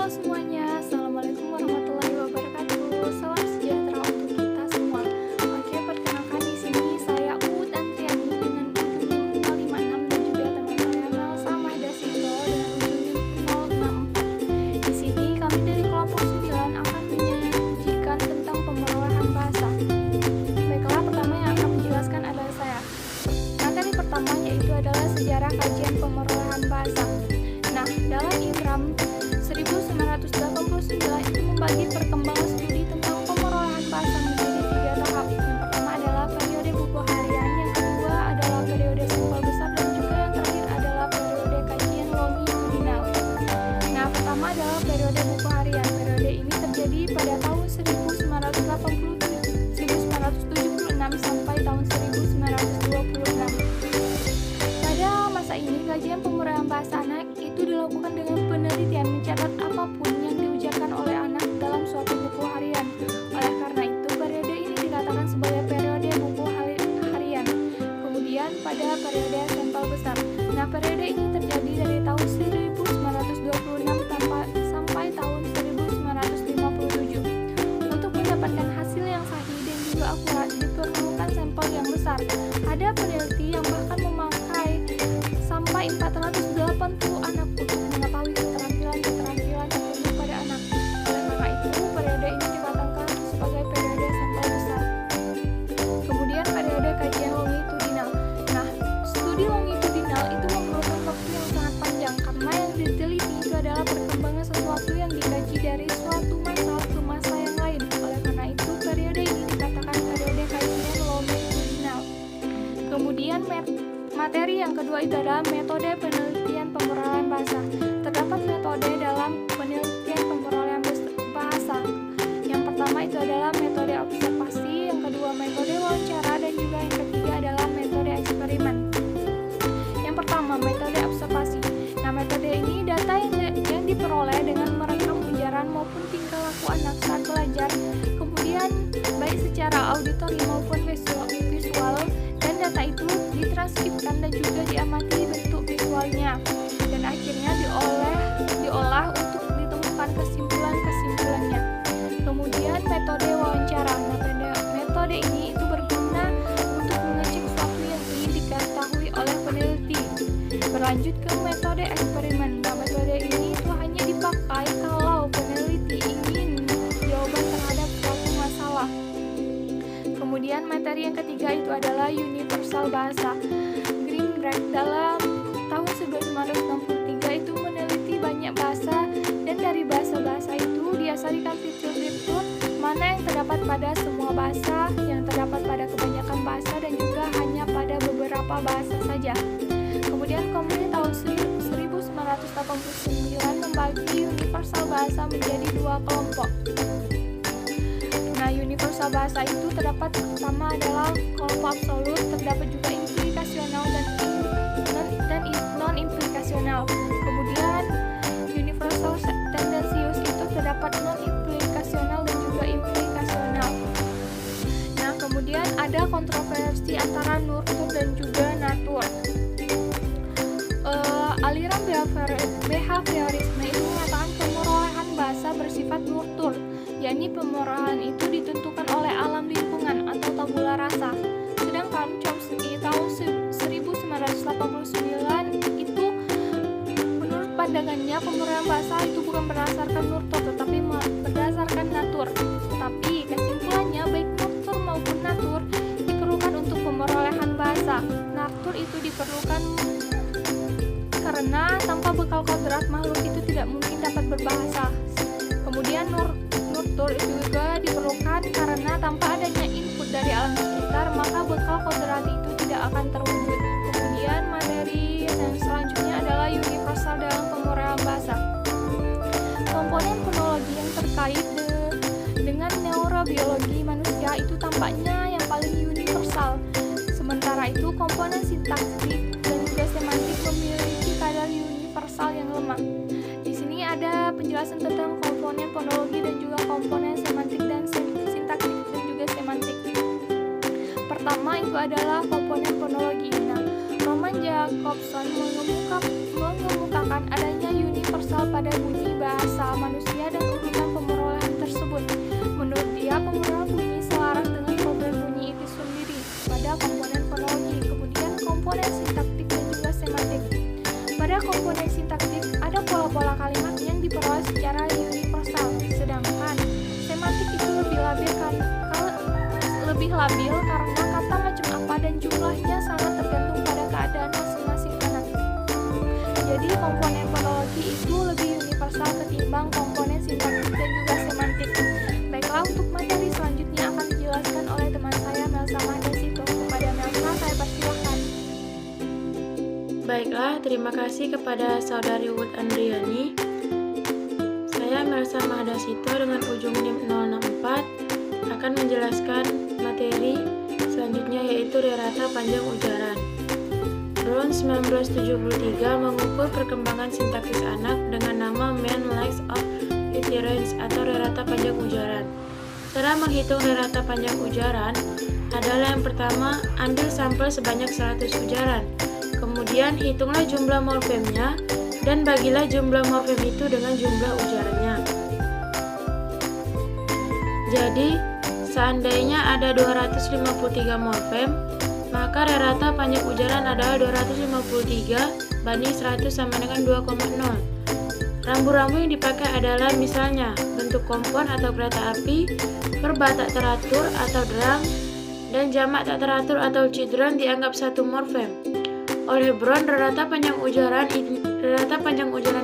Halo semuanya, Assalamualaikum warahmatullahi wabarakatuh. Salam sejahtera untuk kita semua. Oke, perkenalkan di sini saya Uut Antriani dengan ujung NIM 056 dan juga teman saya Melsa Mahda Sinto dengan ujung NIM 064. Di sini kami dari kelompok 9 akan menyajikan tentang pemerolehan bahasa. Baiklah, pertama yang akan menjelaskan adalah saya. Materi pertama yaitu adalah sejarah kajian pemerolehan bahasa. Nah, dalam Ikram 1989 itu membagi perkembangan studi tentang pemerolehan bahasa menjadi 3 tahap. Yang pertama adalah periode buku harian, yang kedua adalah periode sampel besar, dan juga yang terakhir adalah periode kajian longitudinal. Nah, pertama adalah periode buku harian. Periode ini terjadi pada tahun 1976 sampai tahun 1926. Pada masa ini, kajian pemerolehan bahasa anak itu dilakukan dengan penelitian mencatat apapun yang diucapkan oleh anak dalam suatu buku harian. Oleh karena itu, periode ini dikatakan sebagai periode buku harian. Kemudian pada periode sampel besar. Nah, periode ini terjadi dari tahun 1926 sampai tahun 1957. Untuk mendapatkan hasil yang sahih dan juga akurat, diperlukan sampel yang besar. Ada peneliti yang bahkan memakai sampai 480 anak untuk mengetahui keterampilan tertentu pada anak. Oleh karena itu, periode ini dikatakan sebagai periode sampel besar. Kemudian periode kajian longitudinal. Nah, studi longitudinal itu memerlukan waktu yang sangat panjang karena yang diteliti itu adalah perkembangan sesuatu yang dikaji dari suatu masa ke masa yang lain. Oleh karena itu, periode ini dikatakan periode kajian longitudinal. Kemudian materi yang kedua itu adalah metode penelitian pemerolehan bahasa. Terdapat metode dalam penelitian pemerolehan bahasa. Yang pertama itu adalah metode observasi, yang kedua metode wawancara, dan juga yang ketiga adalah metode eksperimen. Yang pertama, metode observasi. Nah, metode ini data yang diperoleh dengan merekam ujaran maupun tingkah laku anak saat belajar, kemudian baik secara auditori maupun visual, dan data itu ditranskripsi dan juga diamati bentuk visualnya, dan akhirnya diolah untuk ditemukan kesimpulannya. Kemudian metode wawancara. Nah, metode ini itu berguna untuk mengecek sesuatu yang ingin diketahui oleh peneliti. Berlanjut ke metode eksperimen. Nah, metode ini itu hanya dipakai kalau peneliti ingin jawaban terhadap suatu masalah. Kemudian materi yang ketiga itu adalah universal bahasa. Greenberg dalam tahun 1963 itu meneliti banyak bahasa, dan dari bahasa-bahasa itu dia sajikan fitur-fitur mana yang terdapat pada semua bahasa, yang terdapat pada kebanyakan bahasa, dan juga hanya pada beberapa bahasa saja. Kemudian Comrie tahun 1989 membagi universal bahasa menjadi 2 kelompok. Nah, universal bahasa itu terdapat pertama adalah kelompok absolut, terdapat juga implikasional dan non-implikasional. Kemudian universal tendensius itu terdapat non-implikasional dan juga implikasional. Nah, kemudian ada kontroversi antara nurtur dan juga natur. Aliran behaviorisme itu mengatakan pemerolehan bahasa bersifat nurtur, yakni pemerolehan itu ditentukan oleh alam lingkungan atau tabula rasa. Sedangkan Chomsky tahun 1989 itu menurut pandangannya pemerolehan bahasa itu bukan berdasarkan nurtur tetapi berdasarkan natur. Tetapi kesimpulannya baik nurtur maupun natur diperlukan untuk pemerolehan bahasa. Natur itu diperlukan karena tanpa bekal kodrat makhluk itu tidak mungkin dapat berbahasa. Kemudian nurtur itu juga diperlukan karena tanpa adanya input dari alam sekitar maka bekal kodrat itu tidak akan terwujud. Kemudian materi yang selanjutnya adalah universal dalam pemerolehan bahasa. Komponen fonologi yang terkait dengan neurobiologi manusia itu tampaknya yang paling universal. Sementara itu komponen sintaktik dan juga semantik memiliki kadar universal yang lemah. Di sini ada penjelasan tentang komponen fonologi dan juga komponen semantik dan sintaktik dan juga semantik. Pertama itu adalah komponen fonologi. Nah, Roman Jacobson mengemukakan adanya universal pada bunyi bahasa manusia labil karena kata macam apa dan jumlahnya sangat tergantung pada keadaan masing-masing anak. Jadi komponen fonologi itu lebih universal ketimbang komponen sintaktik dan juga semantik. Baiklah, untuk materi selanjutnya akan dijelaskan oleh teman saya Melsa Mahdasito. Kepada Melsa saya persilahkan. Baiklah, terima kasih kepada Saudari Wood Andriani. Saya Melsa Mahdasito dengan ujung NIM 064 akan menjelaskan materi selanjutnya, yaitu rerata panjang ujaran. Brown 1973 mengukur perkembangan sintaksis anak dengan nama Mean Length of Utterance atau rerata panjang ujaran. Cara menghitung rerata panjang ujaran adalah yang pertama, ambil sampel sebanyak 100 ujaran. Kemudian hitunglah jumlah morfemnya dan bagilah jumlah morfem itu dengan jumlah ujarannya. Jadi, seandainya ada 253 morfem, maka rerata panjang ujaran adalah 253 banding 100 sama dengan 2,0. Rambu-rambu yang dipakai adalah misalnya bentuk kompon atau kereta api, verba tak teratur atau drum, dan jamak tak teratur atau children dianggap satu morfem. Oleh Brown, rerata panjang ujaran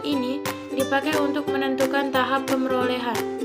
ini dipakai untuk menentukan tahap pemerolehan.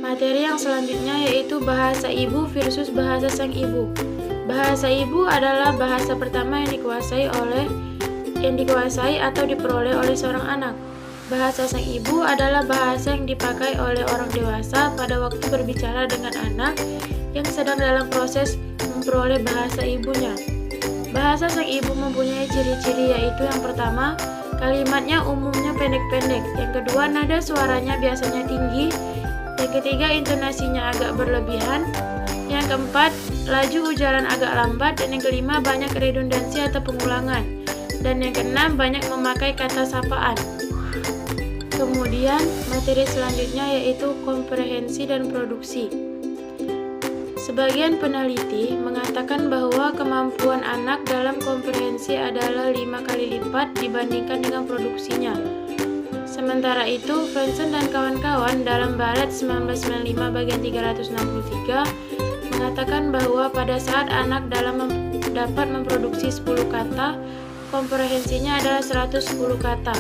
Materi yang selanjutnya yaitu bahasa ibu versus bahasa sang ibu. Bahasa ibu adalah bahasa pertama yang dikuasai atau diperoleh oleh seorang anak. Bahasa sang ibu adalah bahasa yang dipakai oleh orang dewasa pada waktu berbicara dengan anak yang sedang dalam proses memperoleh bahasa ibunya. Bahasa sang ibu mempunyai ciri-ciri, yaitu yang pertama, kalimatnya umumnya pendek-pendek. Yang kedua, nada suaranya biasanya tinggi. Yang ketiga, intonasinya agak berlebihan. Yang keempat, laju ujaran agak lambat. Dan yang kelima, banyak redundansi atau pengulangan. Dan yang keenam, banyak memakai kata sapaan. Kemudian, materi selanjutnya yaitu komprehensi dan produksi. Sebagian peneliti mengatakan bahwa kemampuan anak dalam komprehensi adalah 5 kali lipat dibandingkan dengan produksinya. Sementara itu, Franson dan kawan-kawan dalam Barrett 1995 bagian 363 mengatakan bahwa pada saat anak dapat memproduksi 10 kata, komprehensinya adalah 110 kata.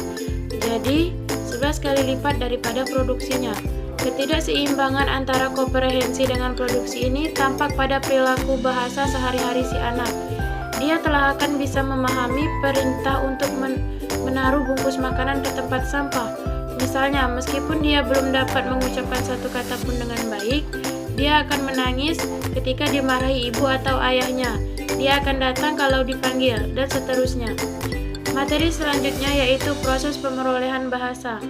Jadi, 11 kali lipat daripada produksinya. Ketidakseimbangan antara komprehensi dengan produksi ini tampak pada perilaku bahasa sehari-hari si anak. Dia telah akan bisa memahami perintah untuk menaruh bungkus makanan ke tempat sampah. Misalnya, meskipun dia belum dapat mengucapkan satu kata pun dengan baik, dia akan menangis ketika dimarahi ibu atau ayahnya. Dia akan datang kalau dipanggil, dan seterusnya. Materi selanjutnya yaitu proses pemerolehan bahasa.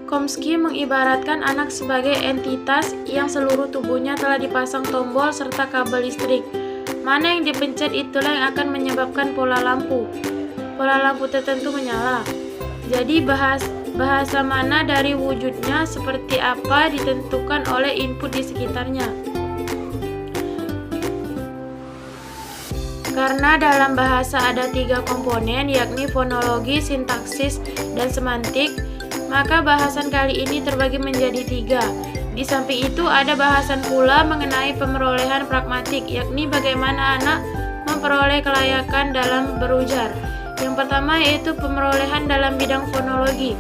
Chomsky mengibaratkan anak sebagai entitas yang seluruh tubuhnya telah dipasang tombol serta kabel listrik. Mana yang dipencet itulah yang akan menyebabkan pola lampu. Pola lampu tertentu menyala. Jadi bahasa mana dari wujudnya seperti apa ditentukan oleh input di sekitarnya. Karena dalam bahasa ada 3 komponen, yakni fonologi, sintaksis, dan semantik, maka bahasan kali ini terbagi menjadi 3. Di samping itu ada bahasan pula mengenai pemerolehan pragmatik, yakni bagaimana anak memperoleh kelayakan dalam berujar. Yang pertama yaitu pemerolehan dalam bidang fonologi.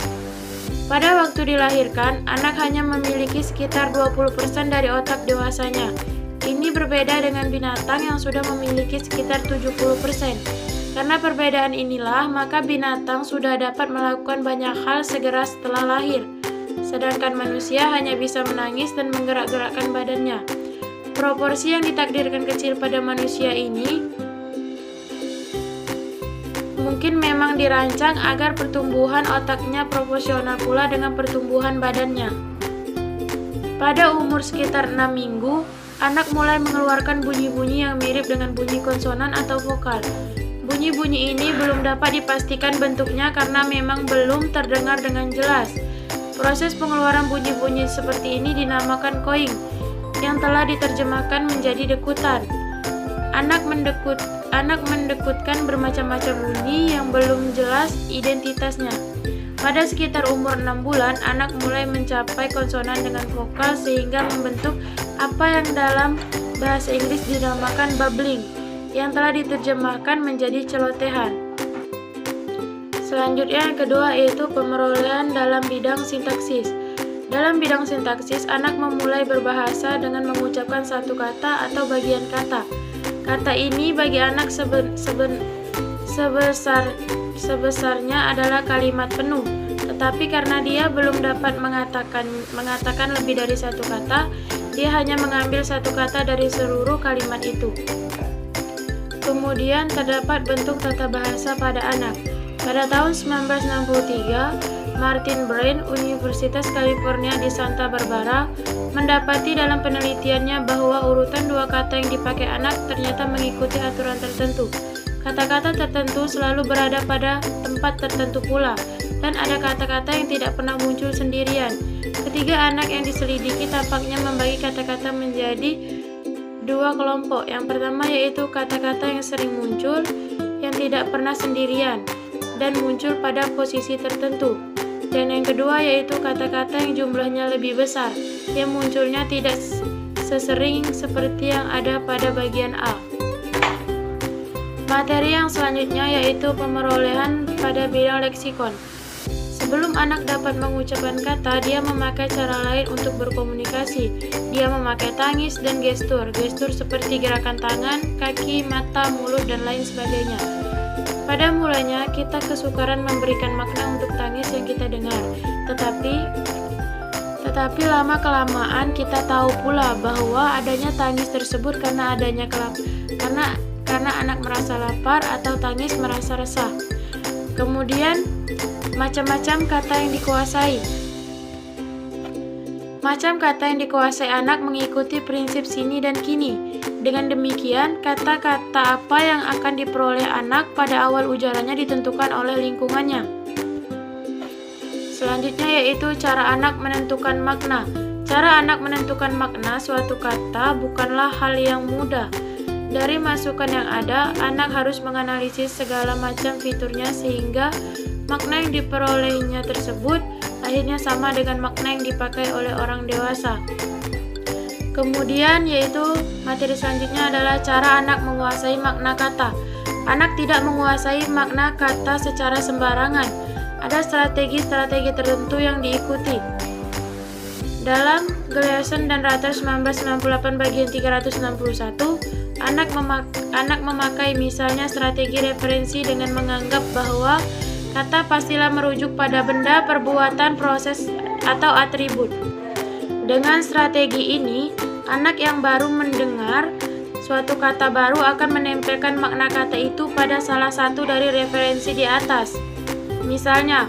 Pada waktu dilahirkan, anak hanya memiliki sekitar 20% dari otak dewasanya. Ini berbeda dengan binatang yang sudah memiliki sekitar 70%. Karena perbedaan inilah, maka binatang sudah dapat melakukan banyak hal segera setelah lahir, sedangkan manusia hanya bisa menangis dan menggerak-gerakkan badannya. Proporsi yang ditakdirkan kecil pada manusia ini mungkin memang dirancang agar pertumbuhan otaknya proporsional pula dengan pertumbuhan badannya. Pada umur sekitar 6 minggu, anak mulai mengeluarkan bunyi-bunyi yang mirip dengan bunyi konsonan atau vokal. Bunyi-bunyi ini belum dapat dipastikan bentuknya karena memang belum terdengar dengan jelas. Proses pengeluaran bunyi-bunyi seperti ini dinamakan cooing, yang telah diterjemahkan menjadi dekutan. Anak mendekutkan bermacam-macam bunyi yang belum jelas identitasnya. Pada sekitar umur 6 bulan, anak mulai mencapai konsonan dengan vokal sehingga membentuk apa yang dalam bahasa Inggris dinamakan babbling, yang telah diterjemahkan menjadi celotehan. Selanjutnya yang kedua yaitu pemerolehan dalam bidang sintaksis. Dalam bidang sintaksis, anak memulai berbahasa dengan mengucapkan satu kata atau bagian kata. Kata ini bagi anak sebesarnya adalah kalimat penuh, tetapi karena dia belum dapat mengatakan lebih dari satu kata, dia hanya mengambil satu kata dari seluruh kalimat itu. Kemudian terdapat bentuk tata bahasa pada anak. Pada tahun 1963, Martin Brain, Universitas California di Santa Barbara, mendapati dalam penelitiannya bahwa urutan dua kata yang dipakai anak ternyata mengikuti aturan tertentu. Kata-kata tertentu selalu berada pada tempat tertentu pula, dan ada kata-kata yang tidak pernah muncul sendirian. Ketiga anak yang diselidiki tampaknya membagi kata-kata menjadi dua kelompok. Yang pertama yaitu kata-kata yang sering muncul, yang tidak pernah sendirian, dan muncul pada posisi tertentu. Dan yang kedua yaitu kata-kata yang jumlahnya lebih besar, yang munculnya tidak sesering seperti yang ada pada bagian A. Materi yang selanjutnya yaitu pemerolehan pada bidang leksikon. Sebelum anak dapat mengucapkan kata, dia memakai cara lain untuk berkomunikasi. Dia memakai tangis dan gestur seperti gerakan tangan, kaki, mata, mulut, dan lain sebagainya. Pada mulanya, kita kesukaran memberikan makna untuk tangis yang kita dengar. Tetapi lama-kelamaan kita tahu pula bahwa adanya tangis tersebut karena anak merasa lapar atau tangis merasa resah. Kemudian, macam-macam kata yang dikuasai. Macam kata yang dikuasai anak mengikuti prinsip sini dan kini. Dengan demikian, kata-kata apa yang akan diperoleh anak pada awal ujarannya ditentukan oleh lingkungannya. Selanjutnya yaitu cara anak menentukan makna. Cara anak menentukan makna suatu kata bukanlah hal yang mudah. Dari masukan yang ada, anak harus menganalisis segala macam fiturnya sehingga makna yang diperolehnya tersebut akhirnya sama dengan makna yang dipakai oleh orang dewasa. Kemudian yaitu materi selanjutnya adalah cara anak menguasai makna kata. Anak tidak menguasai makna kata secara sembarangan. Ada strategi-strategi tertentu yang diikuti. Dalam Gleason dan Rutter 1998 bagian 361, anak memakai misalnya strategi referensi dengan menganggap bahwa kata pastilah merujuk pada benda, perbuatan, proses, atau atribut. Dengan strategi ini, anak yang baru mendengar suatu kata baru akan menempelkan makna kata itu pada salah satu dari referensi di atas. Misalnya,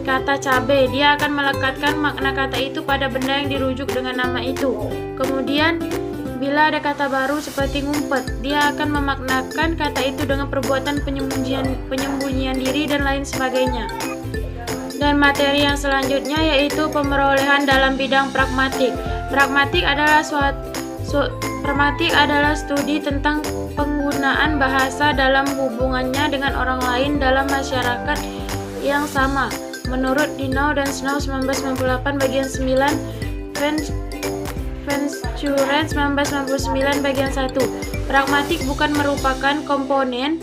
kata cabai, dia akan melekatkan makna kata itu pada benda yang dirujuk dengan nama itu. Kemudian, bila ada kata baru seperti ngumpet, dia akan memaknakan kata itu dengan perbuatan penyembunyian diri dan lain sebagainya. Dan materi yang selanjutnya yaitu pemerolehan dalam bidang pragmatik. Pragmatik adalah studi tentang penggunaan bahasa dalam hubungannya dengan orang lain dalam masyarakat yang sama. Menurut Dinau dan Snow 1998 bagian 9, Venturen 1999 bagian 1. Pragmatik bukan merupakan komponen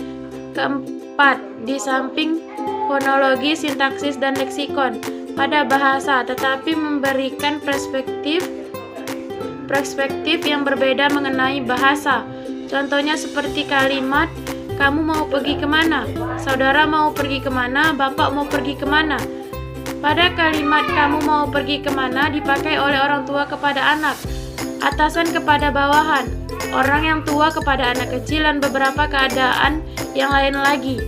keempat di samping fonologi, sintaksis, dan leksikon pada bahasa, tetapi memberikan perspektif yang berbeda mengenai bahasa. Contohnya seperti kalimat, kamu mau pergi kemana? Saudara mau pergi kemana? Bapak mau pergi kemana? Pada kalimat kamu mau pergi kemana dipakai oleh orang tua kepada anak, atasan kepada bawahan, orang yang tua kepada anak kecil, dan beberapa keadaan yang lain lagi.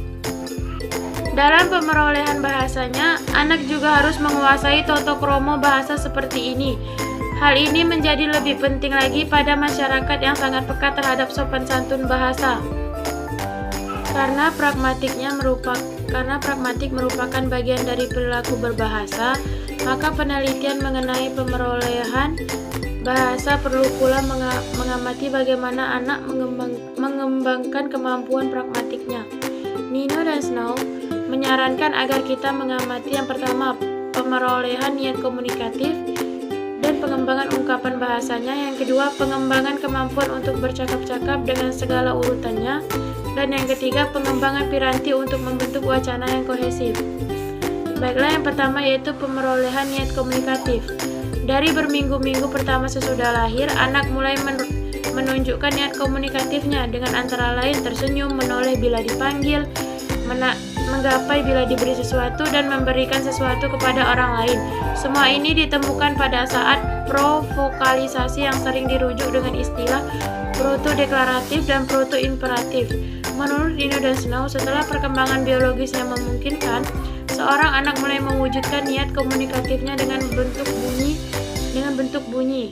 Dalam pemerolehan bahasanya, anak juga harus menguasai tata krama bahasa seperti ini. Hal ini menjadi lebih penting lagi pada masyarakat yang sangat peka terhadap sopan santun bahasa. Karena pragmatik merupakan bagian dari perilaku berbahasa, maka penelitian mengenai pemerolehan bahasa perlu pula mengamati bagaimana anak mengembangkan kemampuan pragmatiknya. Nino dan Snow menyarankan agar kita mengamati yang pertama, pemerolehan niat komunikatif dan pengembangan ungkapan bahasanya. Yang kedua, pengembangan kemampuan untuk bercakap-cakap dengan segala urutannya. Dan yang ketiga, pengembangan piranti untuk membentuk wacana yang kohesif. Baiklah, yang pertama yaitu pemerolehan niat komunikatif. Dari berminggu-minggu pertama sesudah lahir, anak mulai menunjukkan niat komunikatifnya dengan antara lain tersenyum, menoleh bila dipanggil, menggapai bila diberi sesuatu, dan memberikan sesuatu kepada orang lain. Semua ini ditemukan pada saat provokalisasi yang sering dirujuk dengan istilah proto-deklaratif dan proto-imperatif. Menurut Dino dan Snow, setelah perkembangan biologis yang memungkinkan, seorang anak mulai mewujudkan niat komunikatifnya dengan bentuk bunyi.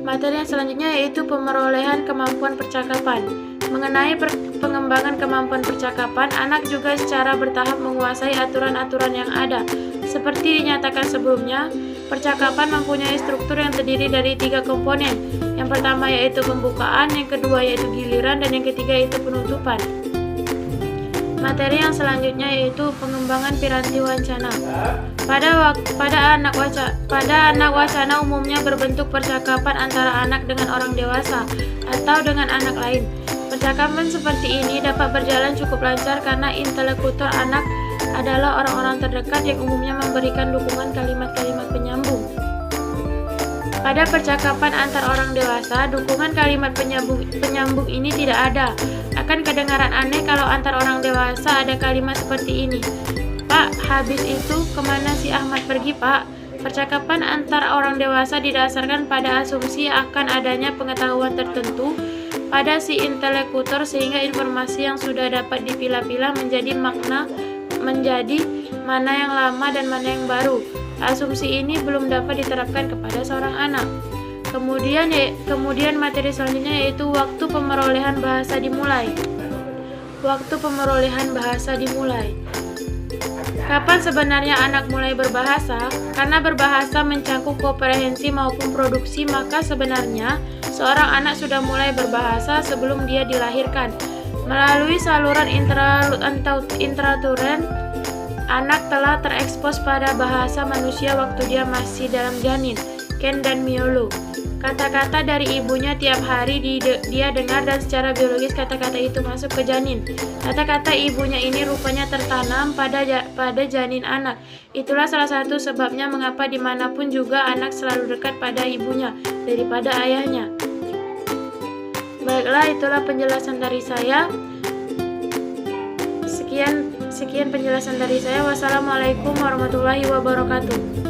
Materi yang selanjutnya yaitu pemerolehan kemampuan percakapan. Mengenai pengembangan kemampuan percakapan, anak juga secara bertahap menguasai aturan-aturan yang ada. Seperti dinyatakan sebelumnya, percakapan mempunyai struktur yang terdiri dari 3 komponen. Yang pertama yaitu pembukaan, yang kedua yaitu giliran, dan yang ketiga yaitu penutupan. Materi yang selanjutnya yaitu pengembangan piranti wacana. Pada anak wacana umumnya berbentuk percakapan antara anak dengan orang dewasa atau dengan anak lain. Percakapan seperti ini dapat berjalan cukup lancar karena interlokutor anak adalah orang-orang terdekat yang umumnya memberikan dukungan kalimat-kalimat penyambung. Pada percakapan antar orang dewasa, dukungan kalimat penyambung ini tidak ada. Akan kedengaran aneh kalau antar orang dewasa ada kalimat seperti ini. Pak, habis itu kemana si Ahmad pergi, Pak? Percakapan antar orang dewasa didasarkan pada asumsi akan adanya pengetahuan tertentu pada si interlokutor sehingga informasi yang sudah dapat dipilah-pilah menjadi mana yang lama dan mana yang baru. Asumsi ini belum dapat diterapkan kepada seorang anak. Kemudian materi selanjutnya yaitu waktu pemerolehan bahasa dimulai. Waktu pemerolehan bahasa dimulai. Kapan sebenarnya anak mulai berbahasa? Karena berbahasa mencakup komprehensi maupun produksi, maka sebenarnya seorang anak sudah mulai berbahasa sebelum dia dilahirkan. Melalui saluran intrauteran, anak telah terekspos pada bahasa manusia waktu dia masih dalam janin, Ken dan Miolo. Kata-kata dari ibunya tiap hari dia dengar dan secara biologis kata-kata itu masuk ke janin. Kata-kata ibunya ini rupanya tertanam pada janin anak. Itulah salah satu sebabnya mengapa dimanapun juga anak selalu dekat pada ibunya daripada ayahnya. Baiklah, itulah penjelasan dari saya. Sekian penjelasan dari saya. Wassalamualaikum warahmatullahi wabarakatuh.